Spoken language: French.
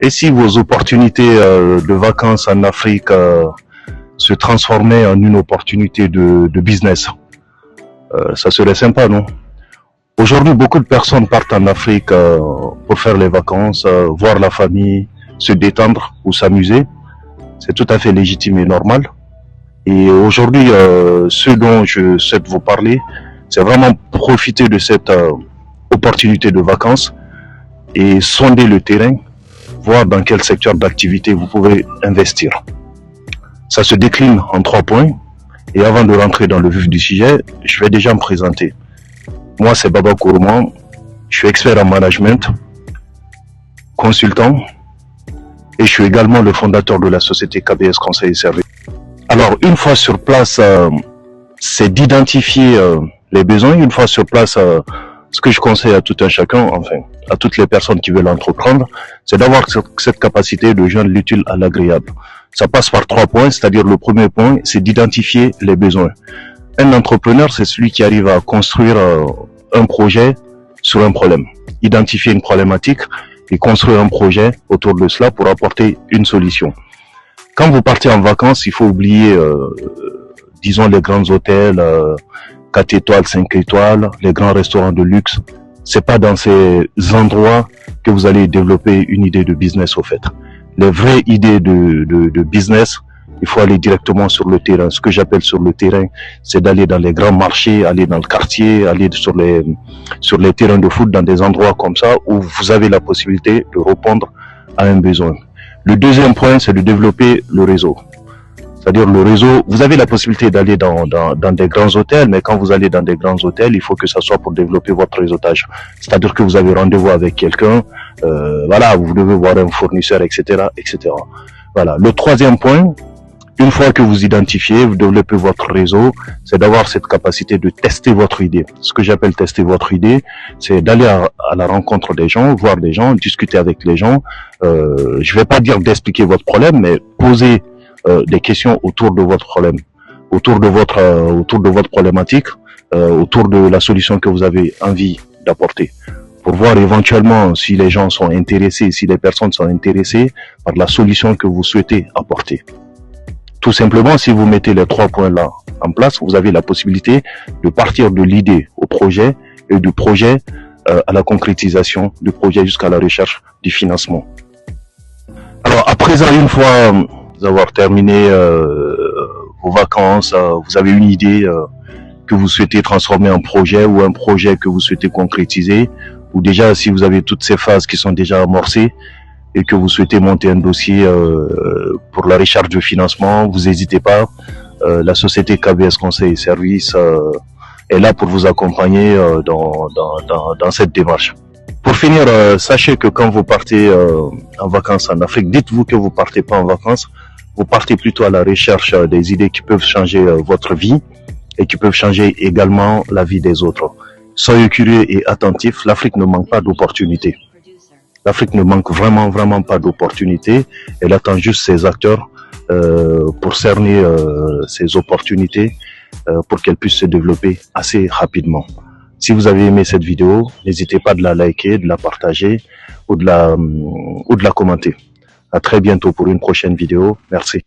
Et si vos opportunités de vacances en Afrique se transformaient en une opportunité de business, ça serait sympa, non? Aujourd'hui, beaucoup de personnes partent en Afrique pour faire les vacances, voir la famille, se détendre ou s'amuser. C'est tout à fait légitime et normal. Et aujourd'hui, ce dont je souhaite vous parler, c'est vraiment profiter de cette opportunité de vacances et sonder le terrain, voir dans quel secteur d'activité vous pouvez investir. Ça se décline en 3 points. Et avant de rentrer dans le vif du sujet, je vais déjà me présenter. Moi, c'est Baba Kourouman. Je suis expert en management, consultant, et je suis également le fondateur de la société KBS Conseil et Services. Alors, une fois sur place, c'est d'identifier les besoins. Une fois sur place, ce que je conseille à tout un chacun, enfin, à toutes les personnes qui veulent entreprendre, c'est d'avoir cette capacité de joindre l'utile à l'agréable. Ça passe par 3 points, c'est-à-dire le premier point, c'est d'identifier les besoins. Un entrepreneur, c'est celui qui arrive à construire un projet sur un problème. Identifier une problématique et construire un projet autour de cela pour apporter une solution. Quand vous partez en vacances, il faut oublier, disons, les grands hôtels, 4 étoiles, 5 étoiles, les grands restaurants de luxe. C'est pas dans ces endroits que vous allez développer une idée de business au fait. Les vraies idées de business, il faut aller directement sur le terrain. Ce que j'appelle sur le terrain, c'est d'aller dans les grands marchés, aller dans le quartier, aller sur les terrains de foot, dans des endroits comme ça où vous avez la possibilité de répondre à un besoin. Le deuxième point, c'est de développer le réseau. C'est-à-dire le réseau, vous avez la possibilité d'aller dans des grands hôtels, mais quand vous allez dans des grands hôtels, il faut que ça soit pour développer votre réseautage. C'est-à-dire que vous avez rendez-vous avec quelqu'un, voilà, vous devez voir un fournisseur, etc., etc. Voilà. Le troisième point, une fois que vous identifiez, vous développez votre réseau, c'est d'avoir cette capacité de tester votre idée. Ce que j'appelle tester votre idée, c'est d'aller à la rencontre des gens, voir des gens, discuter avec les gens. Je vais pas dire d'expliquer votre problème, mais poser des questions autour de votre problème, autour de votre problématique, autour de la solution que vous avez envie d'apporter, pour voir éventuellement si les gens sont intéressés, si les personnes sont intéressées par la solution que vous souhaitez apporter. Tout simplement, si vous mettez les 3 points là en place, vous avez la possibilité de partir de l'idée au projet et du projet à la concrétisation du projet jusqu'à la recherche du financement. Alors, à présent, une fois vous avoir terminé vos vacances, vous avez une idée que vous souhaitez transformer en projet ou un projet que vous souhaitez concrétiser, ou déjà si vous avez toutes ces phases qui sont déjà amorcées et que vous souhaitez monter un dossier pour la recherche de financement, vous n'hésitez pas. La société KBS Conseil et Services est là pour vous accompagner dans cette démarche. Pour finir, sachez que quand vous partez en vacances en Afrique, dites-vous que vous partez pas en vacances, vous partez plutôt à la recherche des idées qui peuvent changer votre vie et qui peuvent changer également la vie des autres. Soyez curieux et attentifs, l'Afrique ne manque pas d'opportunités. L'Afrique ne manque vraiment pas d'opportunités. Elle attend juste ses acteurs pour cerner ces opportunités pour qu'elles puissent se développer assez rapidement. Si vous avez aimé cette vidéo, n'hésitez pas de la liker, de la partager ou de la commenter. À très bientôt pour une prochaine vidéo. Merci.